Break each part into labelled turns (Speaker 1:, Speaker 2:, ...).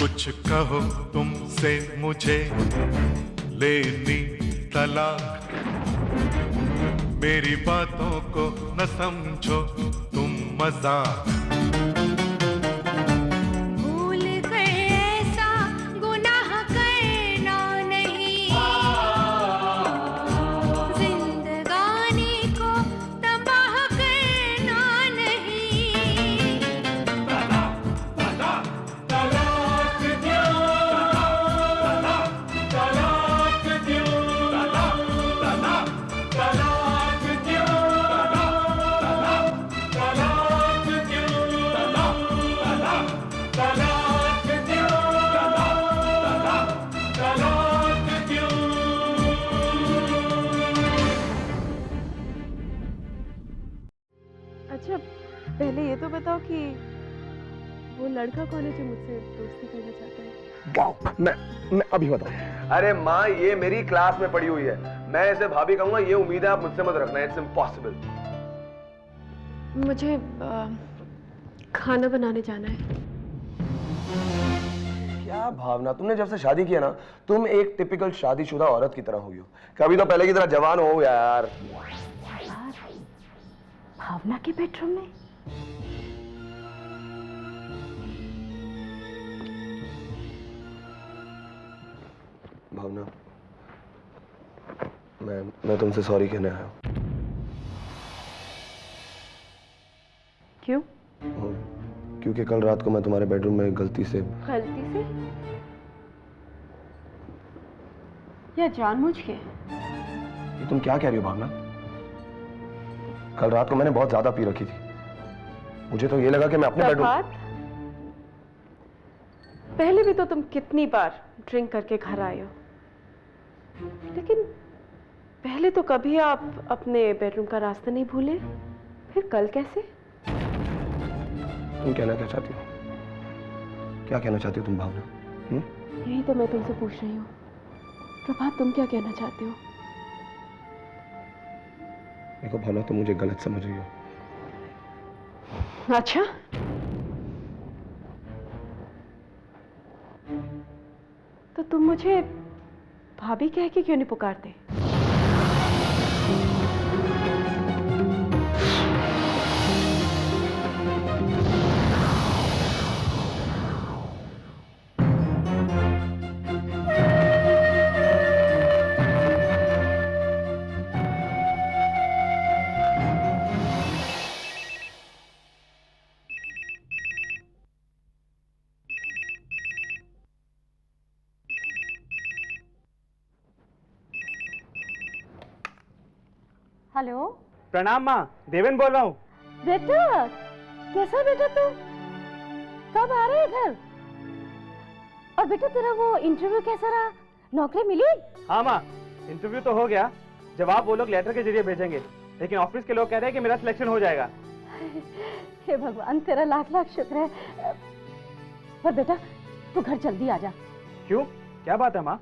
Speaker 1: कुछ कहो तुमसे मुझे लेनी तलाक, मेरी बातों को न समझो तुम मजाक।
Speaker 2: भूल गए ऐसा गुनाह करना नहीं, जिंदगानी को तबाह करना नहीं।
Speaker 3: तलाक दो, तलाक दो, तलाक दो, तलाक दो, तलाक दो, तलाक दो।
Speaker 4: अच्छा, पहले ये तो बताओ कि वो लड़का कौन है जो मुझसे दोस्ती करना चाहता है?
Speaker 5: वाह, मैं अभी बताऊं। अरे माँ, ये मेरी क्लास में पढ़ी हुई है। मैं इसे भाभी कहूंगा, ये उम्मीद है आप मुझसे मत रखना। It's impossible.
Speaker 4: मुझे खाना बनाने जाना है।
Speaker 5: क्या भावना, तुमने जब से शादी किया ना, तुम एक टिपिकल शादीशुदा औरत की तरह हुई हो। कभी तो पहले की तरह जवान हो यार।
Speaker 6: भावना के बेडरूम में?
Speaker 5: भावना, मैं तुमसे सॉरी कहने आया हूँ।
Speaker 4: क्यों?
Speaker 5: क्योंकि कल रात को मैं तुम्हारे बेडरूम में गलती से
Speaker 4: या जानबूझ के?
Speaker 5: ये तुम क्या कह रही हो भावना? कल रात को मैंने बहुत ज्यादा पी रखी थी। मुझे तो ये लगा कि मैं अपने बेडरूम।
Speaker 4: पहले भी तो तुम कितनी बार ड्रिंक करके घर आए हो, लेकिन पहले तो कभी आप अपने बेडरूम का रास्ता नहीं भूले, फिर कल कैसे?
Speaker 5: तुम कहना क्या चाहती हो? क्या कहना चाहती हो तुम भावना?
Speaker 4: यही तो मैं तुमसे पूछ रही हूँ। प्रभात, तुम क्या कहना चाहते हो?
Speaker 5: देखो भावना, तुम मुझे गलत समझ रही हो।
Speaker 4: अच्छा, तो तुम मुझे भाभी कह के क्यों नहीं पुकारते?
Speaker 6: हेलो।
Speaker 7: प्रणाम माँ, देवेन बोल रहा हूँ।
Speaker 6: बेटा, कैसा बेटा तू? कब आ रहे हैं घर? और बेटा तेरा वो इंटरव्यू कैसा रहा? नौकरी मिली?
Speaker 7: हाँ माँ, इंटरव्यू तो हो गया। जवाब वो लोग लेटर के जरिए भेजेंगे, लेकिन ऑफिस के लोग कह रहे हैं कि मेरा सिलेक्शन हो जाएगा।
Speaker 6: हे भगवान, तेरा लाख लाख शुक्र है। पर बेटा तू घर जल्दी आ जा।
Speaker 7: क्यों, क्या बात है माँ?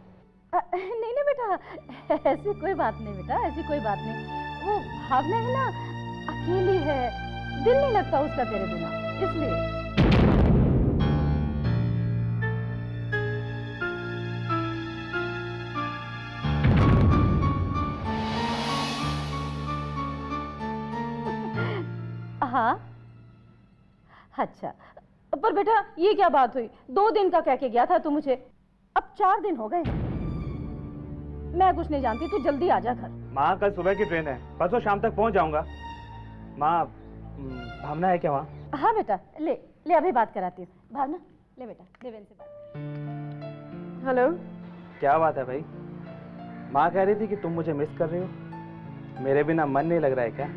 Speaker 6: नहीं नहीं बेटा, ऐसी कोई बात नहीं बेटा, ऐसी कोई बात नहीं। वो भावना है ना, अकेली है, दिल नहीं लगता उसका तेरे बिना, इसलिए। हाँ, अच्छा। पर बेटा ये क्या बात हुई? 2 दिन का कह के गया था तू मुझे, अब 4 दिन हो गए। मैं कुछ नहीं जानती, तू जल्दी आ जा घर।
Speaker 7: माँ, कल सुबह की ट्रेन है, परसों शाम तक पहुँच जाऊंगा। माँ, भावना है क्या वहाँ?
Speaker 6: हाँ बेटा, ले ले अभी बात कराती हूँ। भावना, ले बेटा, देवेन से बात।
Speaker 4: हेलो।
Speaker 7: क्या बात है भाई? माँ कह रही थी कि तुम मुझे मिस कर रही हो। मेरे बिना मन नहीं लग रहा है क्या?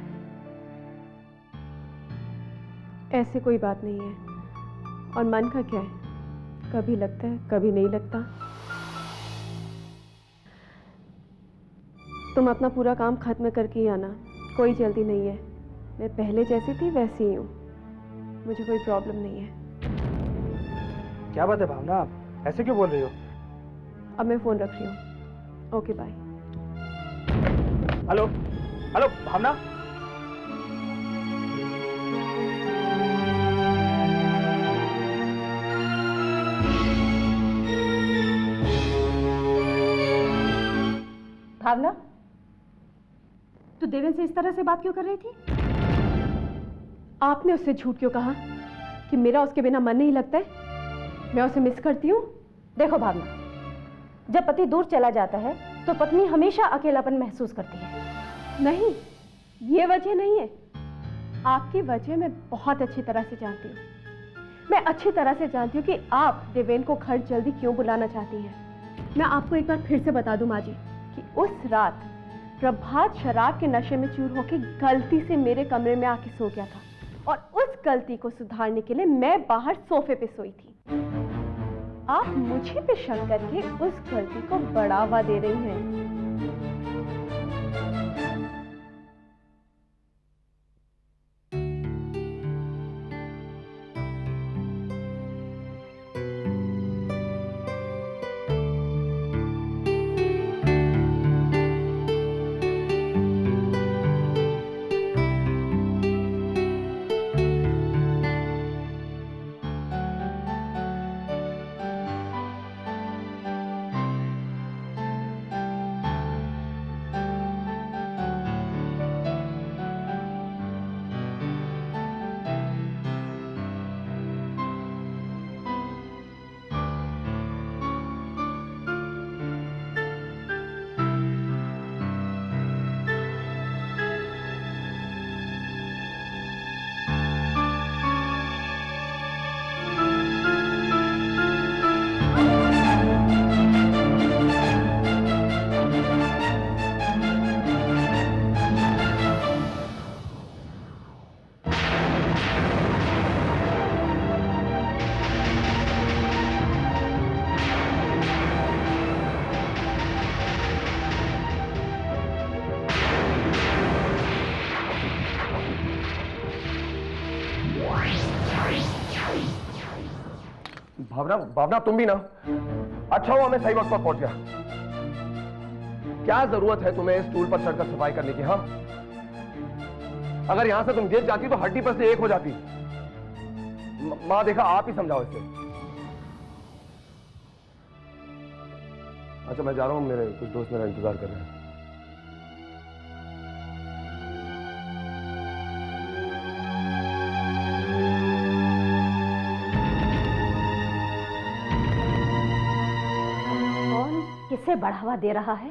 Speaker 4: ऐसी कोई बात नहीं है, और मन का क्या है, कभी लगता है कभी नहीं लगता। तुम अपना पूरा काम खत्म करके ही आना, कोई जल्दी नहीं है। मैं पहले जैसी थी वैसी ही हूँ, मुझे कोई प्रॉब्लम नहीं है।
Speaker 7: क्या बात है भावना, ऐसे क्यों बोल रही हो?
Speaker 4: अब मैं फोन रख रही हूँ। Okay bye.
Speaker 7: Hello hello Bhavna.
Speaker 6: Bhavna, तू देवेन से इस तरह से बात क्यों कर रही थी?
Speaker 4: आपने उससे झूठ क्यों कहा कि मेरा उसके बिना मन नहीं लगता है? मैं उसे मिस करती हूँ।
Speaker 6: देखो भावना, जब पति दूर चला जाता है तो पत्नी हमेशा अकेलापन महसूस करती है।
Speaker 4: नहीं, ये वजह नहीं है। आपकी वजह मैं बहुत अच्छी तरह से जानती हूँ। मैं अच्छी तरह से जानती हूँ कि आप देवेन को घर जल्दी क्यों बुलाना चाहती हैं। मैं आपको एक बार फिर से बता दूं माँ जी कि उस रात प्रभात शराब के नशे में चूर होकर गलती से मेरे कमरे में आके सो गया था और उस गलती को सुधारने के लिए मैं बाहर सोफे पे सोई थी। आप मुझे पे शक करके उस गलती को बढ़ावा दे रही हैं।
Speaker 5: भावना, भावना तुम भी ना। अच्छा हुआ मैं सही वक्त पर पहुंच गया। क्या जरूरत है तुम्हें इस स्टूल पर चढ़कर सफाई करने की? हाँ, अगर यहां से तुम गिर जाती तो हड्डी पर से एक हो जाती। मां देखा, आप ही समझाओ इसे। अच्छा मैं जा रहा हूं, मेरे कुछ दोस्त मेरा इंतजार कर रहे हैं।
Speaker 6: किसे बढ़ावा दे रहा है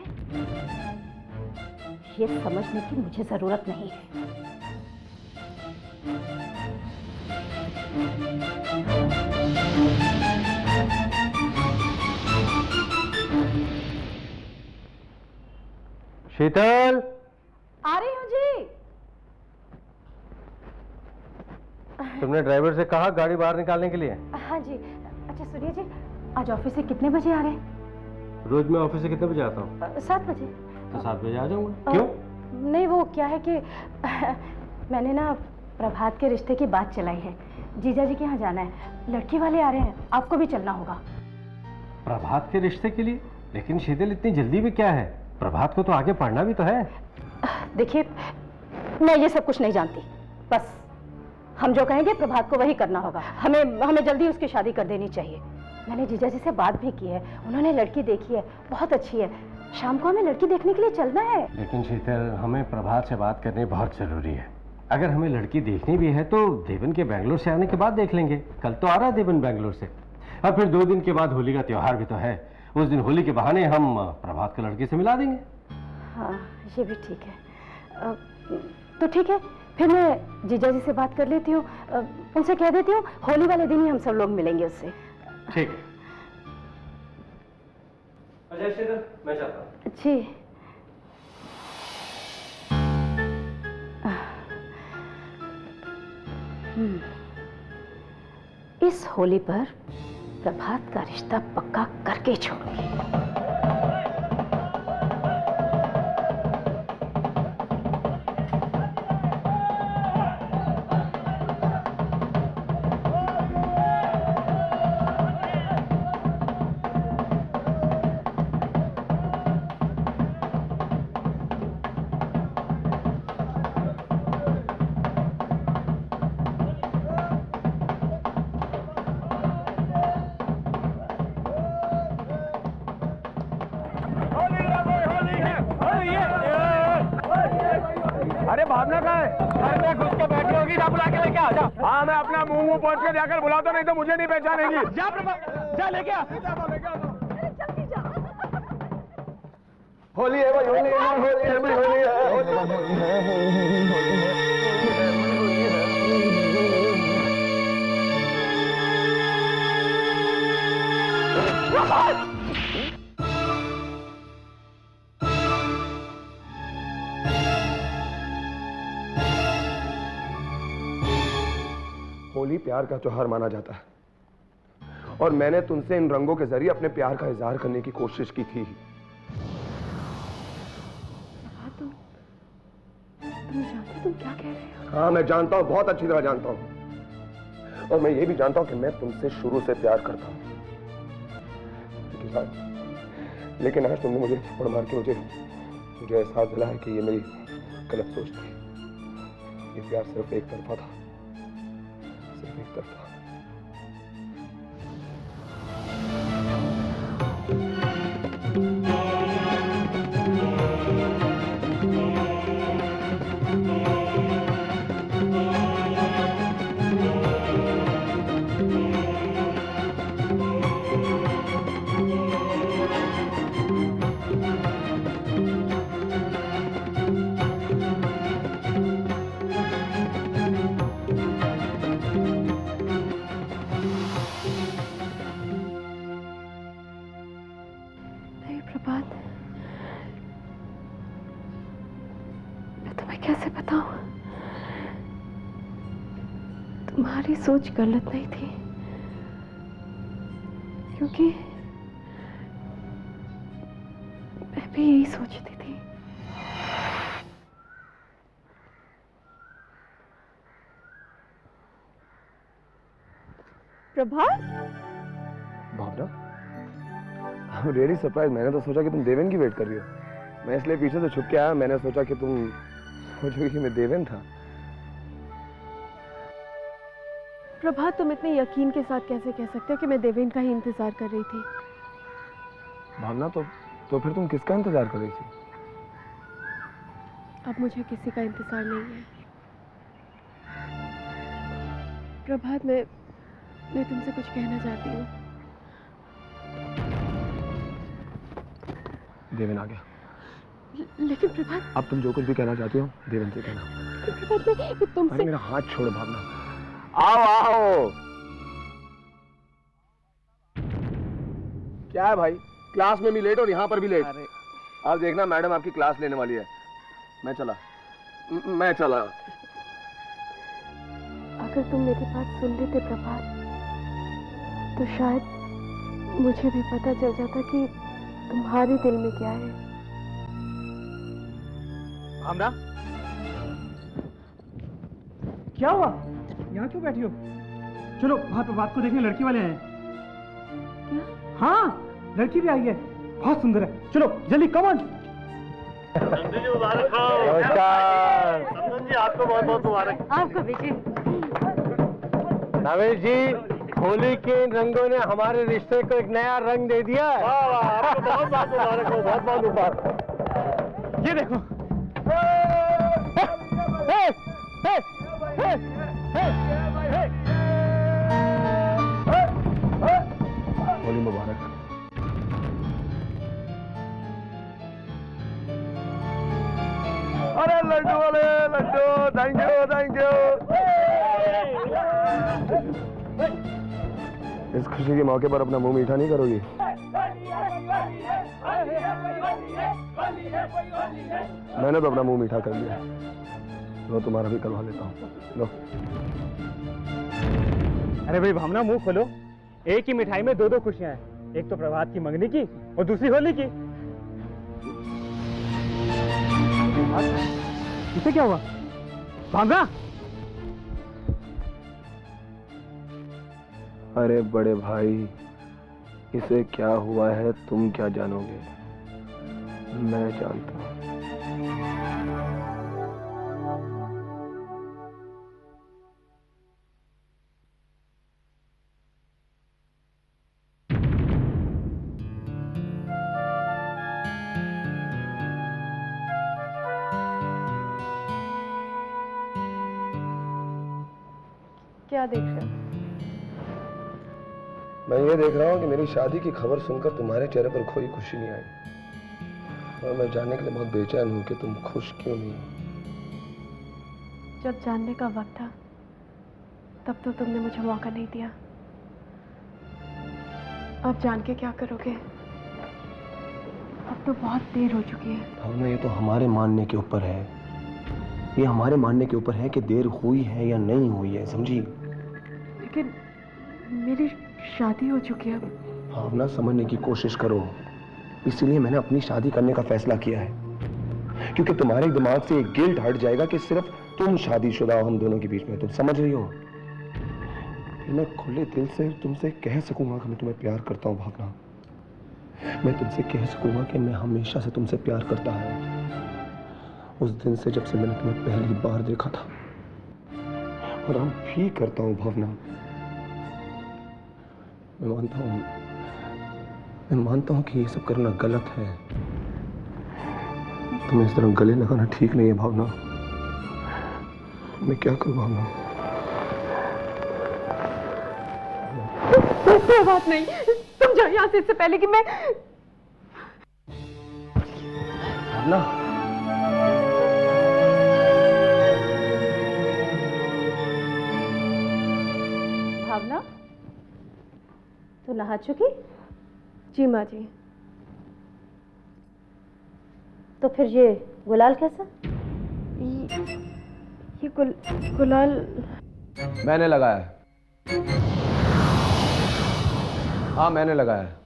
Speaker 6: ये समझने की मुझे जरूरत नहीं है।
Speaker 7: शीतल,
Speaker 6: आ रही हूँ जी।
Speaker 7: तुमने ड्राइवर से कहा गाड़ी बाहर निकालने के लिए?
Speaker 6: हाँ जी। अच्छा सुनिए जी, आज ऑफिस से कितने बजे आ रहे हैं?
Speaker 7: रोज मैं ऑफिस से कितने बजे आता हूँ?
Speaker 6: 7 बजे।
Speaker 7: तो 7 बजे आ जाऊंगा। क्यों?
Speaker 6: नहीं, वो क्या है कि मैंने ना प्रभात के रिश्ते की बात चलाई है। जीजा जी के यहाँ जाना है, लड़की वाले आ रहे हैं, आपको भी चलना होगा।
Speaker 7: प्रभात के रिश्ते के लिए? लेकिन शीतल, इतनी जल्दी भी क्या है? प्रभात को तो आगे पढ़ना भी तो है।
Speaker 6: देखिए, मैं ये सब कुछ नहीं जानती। बस हम जो कहेंगे प्रभात को वही करना होगा। हमें जल्दी उसकी शादी कर देनी चाहिए। मैंने जीजा जी से बात भी की है, उन्होंने लड़की देखी है, बहुत अच्छी है। शाम को हमें लड़की देखने के लिए चलना है।
Speaker 7: लेकिन शीतल, हमें प्रभात से बात करनी बहुत जरूरी है। अगर हमें लड़की देखनी भी है तो देवन के बैंगलोर से आने के बाद देख लेंगे। कल तो आ रहा है देवन बैंगलोर से, और फिर 2 दिन के बाद होली का त्योहार भी तो है। उस दिन होली के बहाने हम प्रभात को लड़की से मिला देंगे।
Speaker 6: हाँ, ये भी ठीक है। तो ठीक है, फिर मैं जीजा जी से बात कर लेती हूँ, उनसे कह देती हूँ होली वाले दिन ही हम सब लोग मिलेंगे उससे।
Speaker 7: ठीक है। अच्छा शीतल, मैं चलता हूँ।
Speaker 6: जी। इस होली पर प्रभात का रिश्ता पक्का करके छोड़ूंगी।
Speaker 5: भावना कहाँ है? घर में घुस के बैठी होगी ना, बुला के लेके आ जा। हाँ मैं अपना मुंह पहुंच के जाकर बुलाता, नहीं तो मुझे नहीं पहचानेगी। जा प्रभा, जा लेके आ। होली है भाई, होली है, होली है भाई, होली है, होली है, होली है। होली प्यार का त्योहार माना जाता है और मैंने तुमसे इन रंगों के जरिए अपने प्यार का इजहार करने की कोशिश की थी।
Speaker 4: तुम जानते तुम क्या कह रहे हो?
Speaker 5: हाँ मैं जानता हूँ, बहुत अच्छी तरह जानता हूँ, और मैं ये भी जानता हूँ कि मैं तुमसे शुरू से प्यार करता हूँ। लेकिन आज तुमने मुझे थप्पड़ मार के मुझे एहसास दिला है कि ये मेरी गलत सोच थी। ये प्यार सिर्फ एक तरफा था, सिर्फ एक तरफा।
Speaker 4: प्रभात, मैं तुम्हें कैसे बताऊं? तुम्हारी सोच गलत नहीं थी, क्योंकि मैं भी यही सोचती थी। प्रभात,
Speaker 5: भावना, आई एम रियली सरप्राइज। मैंने तो सोचा कि तुम देवेन की वेट कर रही हो। मैं इसलिए पीछे से छुप के आया, मैंने सोचा कि तुम सोचोगे कि मैं देवेन था।
Speaker 4: प्रभात, तुम इतने यकीन के साथ कैसे कह सकते हो कि मैं देवेन का ही इंतजार कर रही थी?
Speaker 5: भावना, तो फिर तुम किसका इंतजार कर रही थी?
Speaker 4: अब मुझे किसी का इंतजार नहीं है। प्रभात, मैं तुमसे कुछ कहना चाहती हूँ।
Speaker 5: देवेन आ गया।
Speaker 4: लेकिन प्रभात,
Speaker 5: अब तुम जो कुछ भी कहना चाहती हो देवेन से कहना।
Speaker 4: प्रभात, मैं तुमसे।
Speaker 5: अरे मेरा हाथ छोड़ भावना। आओ आओ। क्या है भाई, क्लास में भी लेट और यहाँ पर भी लेट। अब देखना मैडम आपकी क्लास लेने वाली है। मैं चला।
Speaker 4: अगर तुम मेरी बात सुन लेते प्रभात, तो शायद मुझे भी पता चल जाता कि तुम्हारे दिल में क्या है।
Speaker 8: भावना, क्या हुआ? यहाँ क्यों बैठी हो? चलो वहां पे बात को देखने लड़की वाले हैं।
Speaker 4: क्या?
Speaker 8: हाँ, लड़की भी आई है, बहुत सुंदर है। चलो जल्दी, कम ऑन।
Speaker 5: नमस्कार।
Speaker 3: समझन जी, आपको बहुत बहुत मुबारक।
Speaker 6: आपको भी जी।
Speaker 7: रमेश जी, होली के इन रंगों ने हमारे रिश्ते को एक नया रंग दे दिया है।
Speaker 3: वाह वाह, आपको बहुत बहुत मुबारक हो, बहुत बहुत मुबारक।
Speaker 8: ये देखो।
Speaker 5: होली मुबारक। अरे लड्डू वाले लड्डू, थैंक यू थैंक यू। इस खुशी के मौके पर अपना मुंह मीठा नहीं करोगी? मैंने तो अपना मुंह मीठा कर लिया, लो तुम्हारा भी करवा लेता हूँ। लो।
Speaker 8: अरे भाई भावना, मुंह खोलो। एक ही मिठाई में दो दो खुशियां हैं, एक तो प्रभात की मंगनी की और दूसरी होली की। इसे क्या हुआ भावना?
Speaker 5: अरे बड़े भाई, इसे क्या हुआ है तुम क्या जानोगे, मैं जानता हूँ।
Speaker 4: क्या देख रहे हो?
Speaker 5: मैं ये देख रहा हूँ कि मेरी शादी की खबर सुनकर तुम्हारे चेहरे पर कोई खुशी नहीं आई, और मैं जानने के लिए बहुत बेचैन हूँ कि तुम खुश क्यों नहीं हो।
Speaker 4: जब जानने का वक्त था तब तो तुमने मुझे मौका नहीं दिया। अब जान के क्या करोगे? अब तो बहुत देर हो चुकी है।
Speaker 5: भावना, ये तो हमारे मानने के ऊपर है, ये हमारे मानने के ऊपर है कि देर हुई है या नहीं हुई है, समझी?
Speaker 4: लेकिन मेरी शादी हो चुकी है।
Speaker 5: भावना, समझने की कोशिश करो। इसीलिए मैंने अपनी शादी करने का फैसला किया है, क्योंकि तुम्हारे दिमाग से एक गिल्ट हट जाएगा कि सिर्फ तुम शादीशुदा हो हम दोनों के बीच में। तुम समझ रही हो? फिर मैं खुले दिल से तुमसे कह सकूंगा कि मैं तुम्हें प्यार करता हूँ। भावना, मैं तुमसे कह सकूंगा कि मैं हमेशा से तुमसे प्यार करता हूँ, उस दिन से जब से मैंने तुम्हें पहली बार देखा था, और अब भी करता हूँ। भावना, मैं मानता हूँ कि ये सब करना गलत है। तुम्हें इस तरह गले लगाना ठीक नहीं है। भावना, मैं क्या करूँ? भावना,
Speaker 4: कोई बात नहीं, तुम जाओ यहाँ से इससे पहले कि मैं।
Speaker 5: भावना,
Speaker 6: भावना, तू नहा चुकी?
Speaker 4: जी माँ जी।
Speaker 6: तो फिर ये गुलाल कैसा?
Speaker 4: ये गुलाल
Speaker 5: मैंने लगाया है। हाँ, मैंने लगाया है।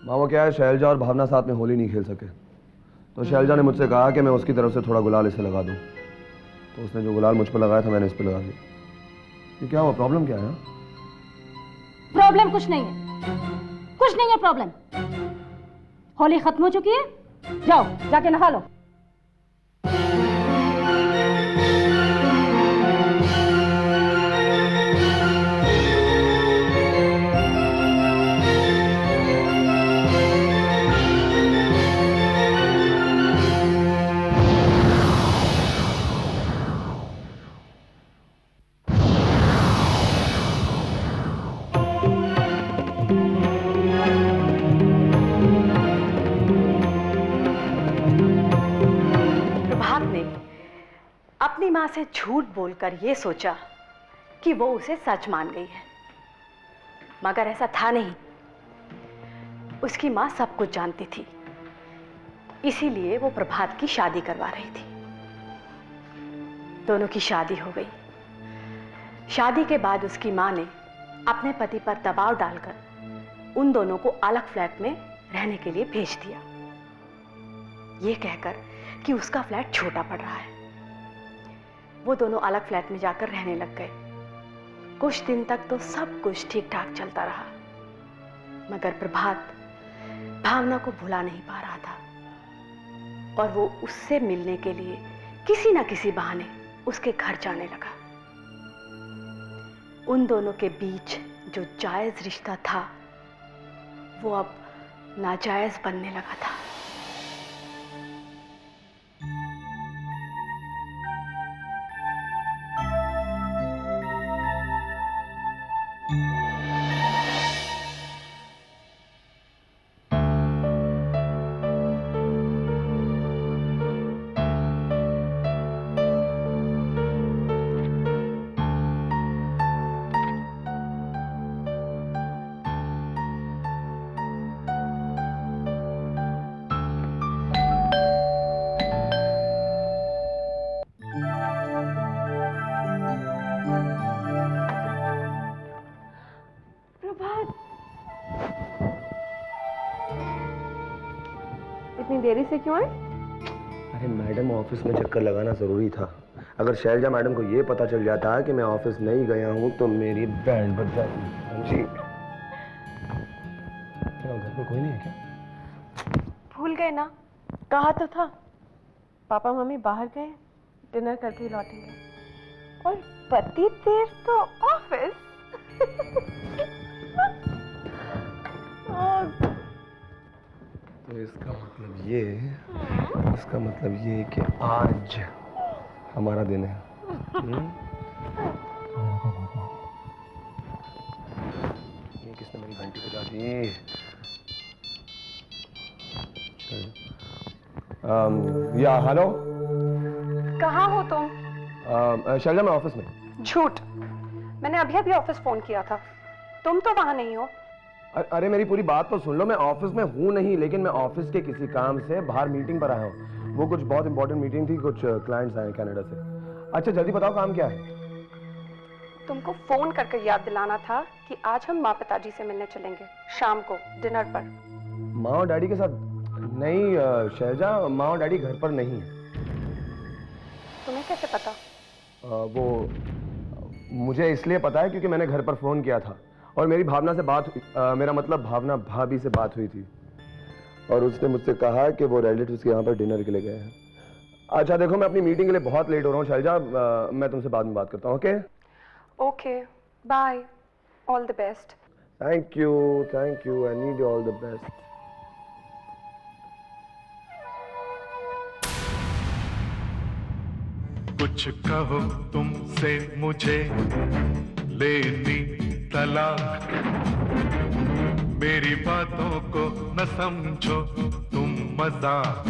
Speaker 5: मामा, क्या है, शैलजा और भावना साथ में होली नहीं खेल सके, तो शैलजा ने मुझसे कहा कि मैं उसकी तरफ से थोड़ा गुलाल इसे लगा दूं, तो उसने जो गुलाल मुझ पर लगाया था मैंने इस पर लगा दिया। ये क्या हुआ? प्रॉब्लम क्या है?
Speaker 6: प्रॉब्लम कुछ नहीं है, कुछ नहीं है प्रॉब्लम। होली खत्म हो चुकी है, जाओ जाके नहा लो।
Speaker 9: अपनी मां से झूठ बोलकर यह सोचा कि वो उसे सच मान गई है, मगर ऐसा था नहीं। उसकी मां सब कुछ जानती थी, इसीलिए वो प्रभात की शादी करवा रही थी। दोनों की शादी हो गई। शादी के बाद उसकी मां ने अपने पति पर दबाव डालकर उन दोनों को अलग फ्लैट में रहने के लिए भेज दिया, ये कहकर कि उसका फ्लैट छोटा पड़ रहा है। वो दोनों अलग फ्लैट में जाकर रहने लग गए। कुछ दिन तक तो सब कुछ ठीक ठाक चलता रहा, मगर प्रभात भावना को भुला नहीं पा रहा था, और वो उससे मिलने के लिए किसी न किसी बहाने उसके घर जाने लगा। उन दोनों के बीच जो जायज रिश्ता था वो अब नाजायज बनने लगा था।
Speaker 4: इतनी देरी से क्यों आए?
Speaker 5: अरे मैडम, ऑफिस में चक्कर लगाना जरूरी था। अगर शैलजा मैडम को ये पता चल जाता कि मैं ऑफिस नहीं गया हूँ तो मेरी बैंड बज जाती। जी, क्या घर में कोई नहीं है क्या?
Speaker 4: भूल गए ना, कहा तो था। पापा मम्मी बाहर गए, डिनर करके ही लौटेंगे। और पति देव तो ऑफिस।
Speaker 5: तो इसका मतलब ये कि आज हमारा दिन है। ये किसने मेरी घंटी बजा दी? या हेलो,
Speaker 9: कहाँ हो तुम?
Speaker 5: शैलजा, मैं ऑफिस में।
Speaker 9: झूठ, मैंने अभी अभी ऑफिस फोन किया था, तुम तो वहां नहीं हो।
Speaker 5: अरे मेरी पूरी बात तो सुन लो, मैं ऑफिस में हूँ नहीं, लेकिन मैं ऑफिस के किसी काम से बाहर मीटिंग पर आया हूँ। वो कुछ बहुत इंपॉर्टेंट मीटिंग थी, कुछ क्लाइंट्स आए कनाडा से। अच्छा जल्दी बताओ काम क्या है?
Speaker 9: तुमको फोन करके याद दिलाना था कि आज हम माँ पिताजी से मिलने चलेंगे शाम को डिनर पर।
Speaker 5: माँ और डैडी के साथ? नहीं शैलजा, माँ और डैडी घर पर नहीं है।
Speaker 9: तुम्हें कैसे पता?
Speaker 5: वो मुझे इसलिए पता है क्योंकि मैंने घर पर फोन किया था और मेरी भावना से बात हुई, मेरा मतलब भावना भाभी से बात हुई थी और उसने मुझसे कहा कि वो रिलेटिव्स के यहाँ पर डिनर के लिए गए हैं। अच्छा देखो, मैं अपनी मीटिंग के लिए बहुत लेट हो रहा हूँ शैलजा, मैं तुमसे बाद में बात करता हूँ। Okay
Speaker 9: okay, bye, all the best.
Speaker 5: Thank you, I need all the best.
Speaker 1: कुछ कहो तुमसे मुझे लेनी तलाक, मेरी बातों को न समझो तुम मजाक।